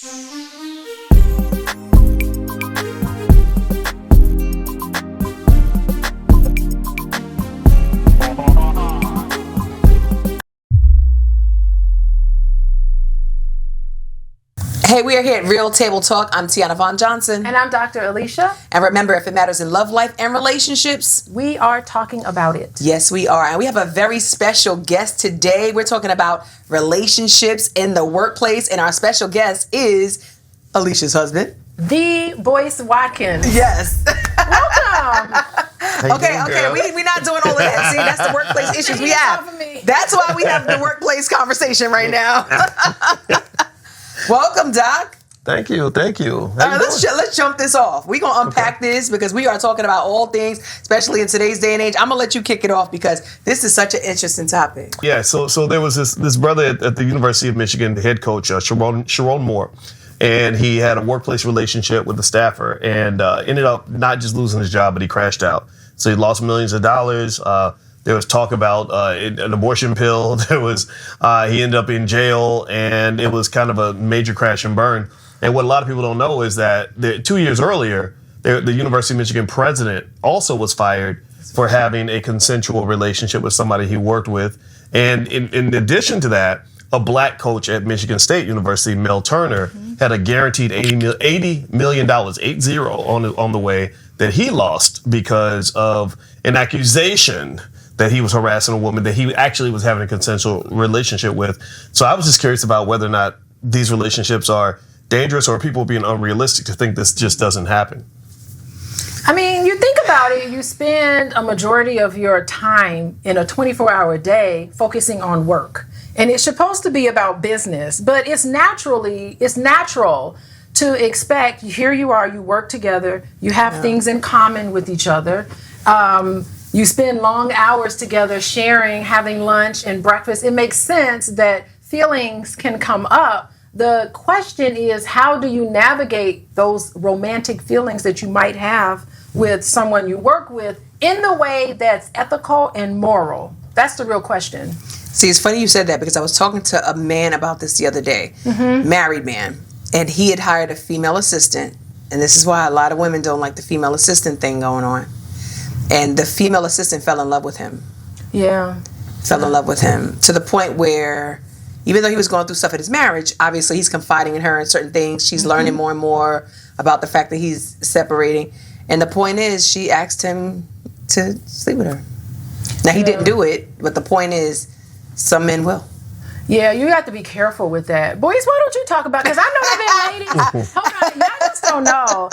Hey, we are here at Real Table Talk. I'm Tiana Von Johnson. And I'm Dr. Alicia. And remember, if it matters in love, life, and relationships, we are talking about it. Yes, we are. And we have a very special guest today. We're talking about relationships in the workplace. And our special guest is Alicia's husband, the Boyce Watkins. Yes. Welcome. Okay. We're not doing all of that. See, that's the workplace issues we have. That's why we have the workplace conversation right now. Welcome, Doc. Thank you. Let's jump this off. We're going to unpack this because we are talking about all things, especially in today's day and age. I'm going to let you kick it off because this is such an interesting topic. Yeah, so there was this brother at the University of Michigan, the head coach, Sharon Moore, and he had a workplace relationship with a staffer and ended up not just losing his job, but he crashed out. So he lost millions of dollars. There was talk about an abortion pill. There was he ended up in jail, and it was kind of a major crash and burn. And what a lot of people don't know is that 2 years earlier, the University of Michigan president also was fired for having a consensual relationship with somebody he worked with. And in addition to that, a black coach at Michigan State University, Mel Turner, had a guaranteed $80 million, 80 on the way that he lost because of an accusation that he was harassing a woman that he actually was having a consensual relationship with. So I was just curious about whether or not these relationships are dangerous or people being unrealistic to think this just doesn't happen. I mean, you think about it, you spend a majority of your time in a 24-hour day focusing on work. And it's supposed to be about business, but it's natural to expect, here you are, you work together, you have things in common with each other. You spend long hours together sharing, having lunch and breakfast. It makes sense that feelings can come up. The question is, how do you navigate those romantic feelings that you might have with someone you work with in the way that's ethical and moral? That's the real question. See, it's funny you said that because I was talking to a man about this the other day, married man, and he had hired a female assistant. And this is why a lot of women don't like the female assistant thing going on. And the female assistant fell in love with him. Yeah. Fell in love with him to the point where, even though he was going through stuff in his marriage, obviously he's confiding in her in certain things. She's learning more and more about the fact that he's separating. And the point is, she asked him to sleep with her. Now, he didn't do it, but the point is, some men will. Yeah, you have to be careful with that. Boys, why don't you talk about, because I know that ladies, hold on, y'all just don't know.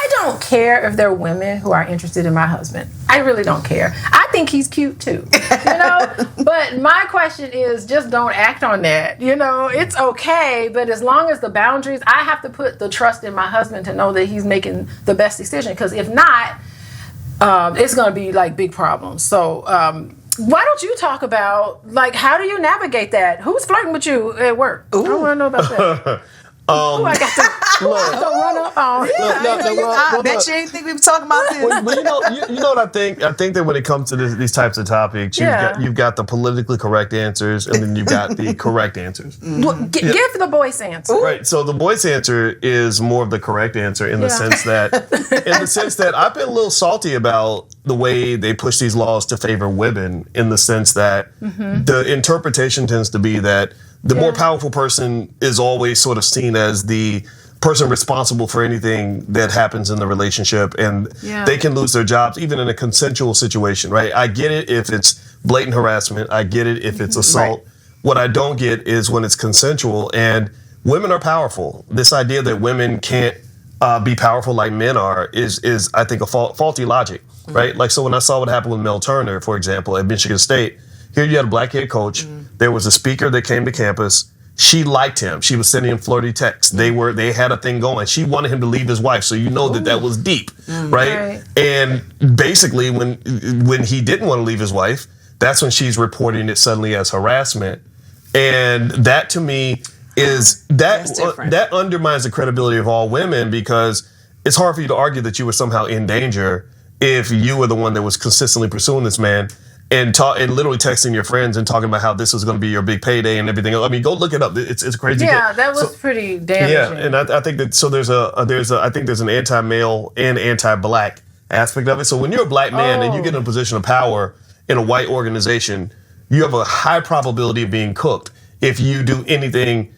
I don't care if there are women who are interested in my husband. I really don't care. I think he's cute too, But my question is, just don't act on that. It's okay, but as long as the boundaries, I have to put the trust in my husband to know that he's making the best decision. Because if not, it's going to be like big problems. So why don't you talk about, how do you navigate that? Who's flirting with you at work? Ooh. I want to know about that. I got to run up on. I bet you ain't think we were talking about this. Well, you know what I think? I think that when it comes to these types of topics, you've got the politically correct answers, and then you've got the correct answers. Well, give the Boyce answer. Right. So the Boyce answer is more of the correct answer in the sense that I've been a little salty about the way they push these laws to favor women, in the sense that the interpretation tends to be that the more powerful person is always sort of seen as the person responsible for anything that happens in the relationship, and they can lose their jobs even in a consensual situation, right? I get it if it's blatant harassment. I get it if it's assault. Right. What I don't get is when it's consensual, and women are powerful. This idea that women can't be powerful like men are is I think, a faulty logic, right? Like, so when I saw what happened with Mel Turner, for example, at Michigan State, here you had a black head coach. There was a speaker that came to campus. She liked him. She was sending him flirty texts. They had a thing going. She wanted him to leave his wife, so that was deep, right? And basically, when he didn't want to leave his wife, that's when she's reporting it suddenly as harassment. And that, to me, is that undermines the credibility of all women, because it's hard for you to argue that you were somehow in danger if you were the one that was consistently pursuing this man. and literally texting your friends and talking about how this was going to be your big payday and everything else. I mean, go look it up. It's crazy. Yeah, that was pretty damaging. Yeah, and I think that I think there's an anti-male and anti-black aspect of it. So when you're a black man and you get in a position of power in a white organization, you have a high probability of being cooked if you do anything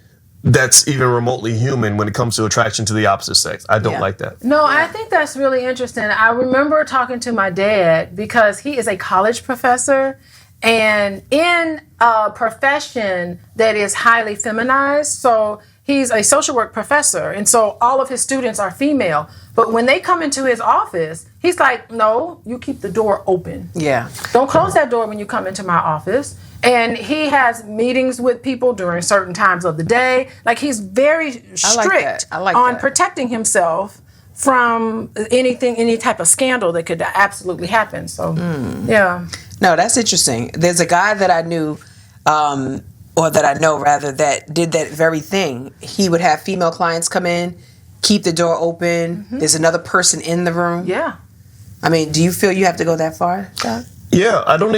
that's even remotely human when it comes to attraction to the opposite sex. I don't like that. No, I think that's really interesting. I remember talking to my dad because he is a college professor, and in a profession that is highly feminized. So he's a social work professor, and so all of his students are female. But when they come into his office, he's like, no, you keep the door open. Yeah. Don't close that door when you come into my office. And he has meetings with people during certain times of the day. Like, he's very strict on protecting himself from any type of scandal that could absolutely happen. So, yeah. No, that's interesting. There's a guy that I knew, or that I know rather, that did that very thing. He would have female clients come in, keep the door open. There's another person in the room. Yeah. I mean, do you feel you have to go that far, John? Yeah, I don't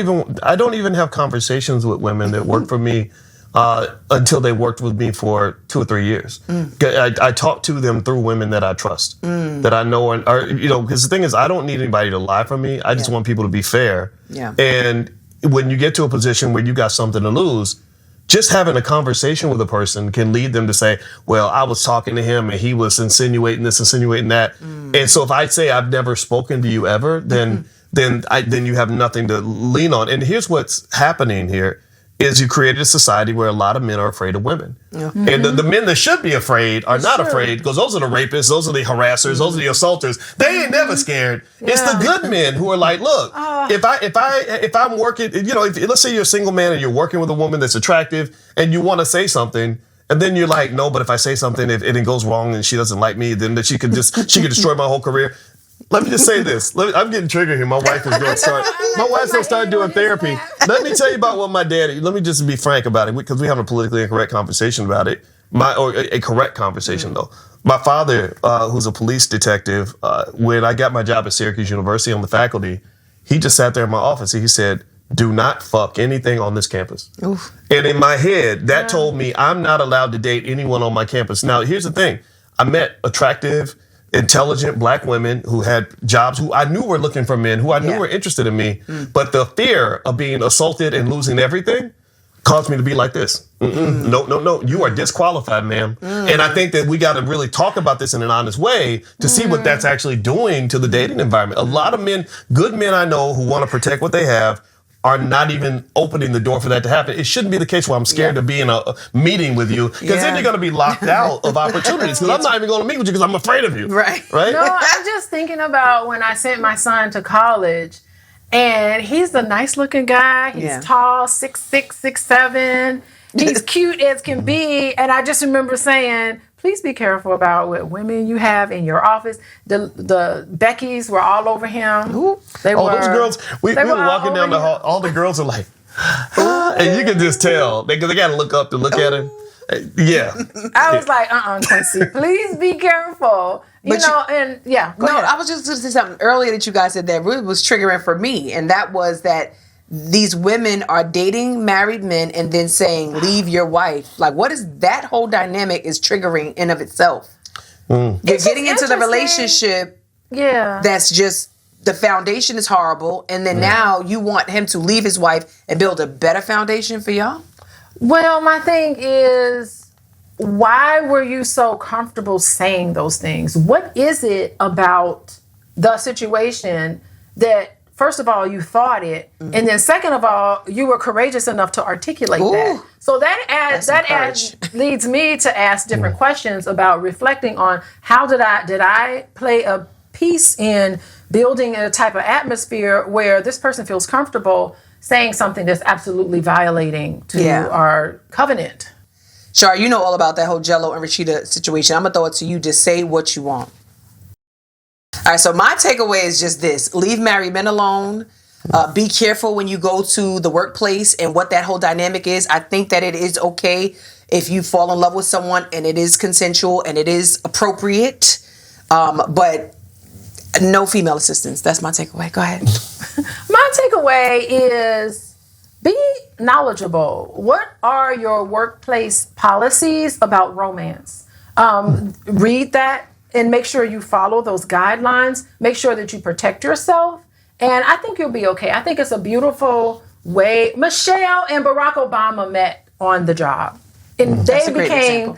even have conversations with women that work for me until they worked with me for 2 or 3 years. I talk to them through women that I trust, that I know, because the thing is, I don't need anybody to lie for me. I just want people to be fair. Yeah. And when you get to a position where you got something to lose, just having a conversation with a person can lead them to say, well, I was talking to him and he was insinuating this, insinuating that. And so if I say I've never spoken to you ever, then you have nothing to lean on. And here's what's happening here is you created a society where a lot of men are afraid of women. Yeah. And the men that should be afraid are not afraid, because those are the rapists, those are the harassers, those are the assaulters. They ain't never scared. Yeah. It's the good men who are like, look, if I'm working, let's say you're a single man and you're working with a woman that's attractive and you want to say something, and then you're like, no, but if I say something, if it goes wrong and she doesn't like me, then she could destroy my whole career. Let me just say this. I'm getting triggered here. My wife is going to start. My wife's going to start doing therapy. Let me tell you about what my daddy. Let me just be frank about it, because we have a politically incorrect conversation about it. A correct conversation though. My father, who's a police detective, when I got my job at Syracuse University on the faculty, he just sat there in my office and he said, "Do not fuck anything on this campus." Oof. And in my head, that told me I'm not allowed to date anyone on my campus. Now, here's the thing. I met attractive, intelligent black women who had jobs, who I knew were looking for men, who I knew were interested in me. But the fear of being assaulted and losing everything caused me to be like this. No. You are disqualified, ma'am. And I think that we got to really talk about this in an honest way to see what that's actually doing to the dating environment. A lot of men, good men I know who want to protect what they have, are not even opening the door for that to happen. It shouldn't be the case where I'm scared to be in a meeting with you, because then you're going to be locked out of opportunities, because I'm not even going to meet with you because I'm afraid of you. Right? No, I'm just thinking about when I sent my son to college, and he's the nice looking guy. He's tall, 6'6", 6'7". He's cute as can be. And I just remember saying, please be careful about what women you have in your office. The Beckys were all over him. They were. Those girls. We were walking down the hall. All the girls are like, and you can just tell they got to look up to look at him. Yeah. I was like, Quincy, please be careful. I was just going to say something earlier that you guys said that really was triggering for me, and that was that these women are dating married men and then saying, leave your wife. Like, what is that whole dynamic is triggering in of itself? You're getting into the relationship that's just, the foundation is horrible, and then now you want him to leave his wife and build a better foundation for y'all? Well, my thing is, why were you so comfortable saying those things? What is it about the situation that, first of all, you thought it, and then second of all, you were courageous enough to articulate that? So that leads me to ask different questions about reflecting on how did I play a piece in building a type of atmosphere where this person feels comfortable saying something that's absolutely violating to our covenant. Char, you know all about that whole Jello and Rashida situation. I'm going to throw it to you. Just say what you want. All right, so my takeaway is just this. Leave married men alone. Be careful when you go to the workplace and what that whole dynamic is. I think that it is okay if you fall in love with someone and it is consensual and it is appropriate. But no female assistance. That's my takeaway. Go ahead. My takeaway is be knowledgeable. What are your workplace policies about romance? Read that and make sure you follow those guidelines. Make sure that you protect yourself. And I think you'll be okay. I think it's a beautiful way. Michelle and Barack Obama met on the job. And they became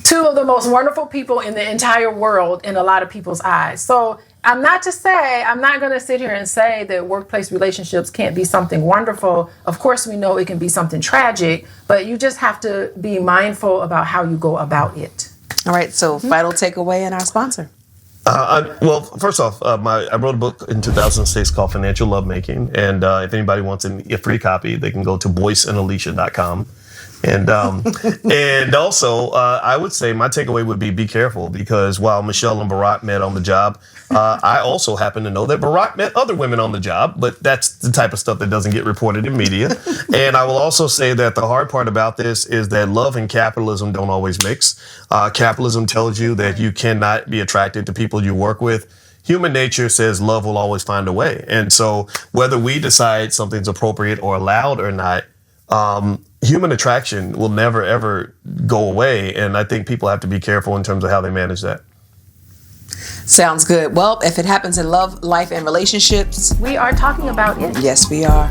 two of the most wonderful people in the entire world in a lot of people's eyes. So I'm not going to sit here and say that workplace relationships can't be something wonderful. Of course, we know it can be something tragic, but you just have to be mindful about how you go about it. All right, so final takeaway and our sponsor. Well, first off, I wrote a book in 2006 called Financial Lovemaking, and if anybody wants a free copy, they can go to boyceandalicia.com. And also, I would say my takeaway would be careful, because while Michelle and Barack met on the job, I also happen to know that Barack met other women on the job, but that's the type of stuff that doesn't get reported in media. And I will also say that the hard part about this is that love and capitalism don't always mix. Capitalism tells you that you cannot be attracted to people you work with. Human nature says love will always find a way. And so whether we decide something's appropriate or allowed or not, human attraction will never, ever go away. And I think people have to be careful in terms of how they manage that. Sounds good. Well, if it happens in love, life, and relationships, we are talking about it. Yes, we are.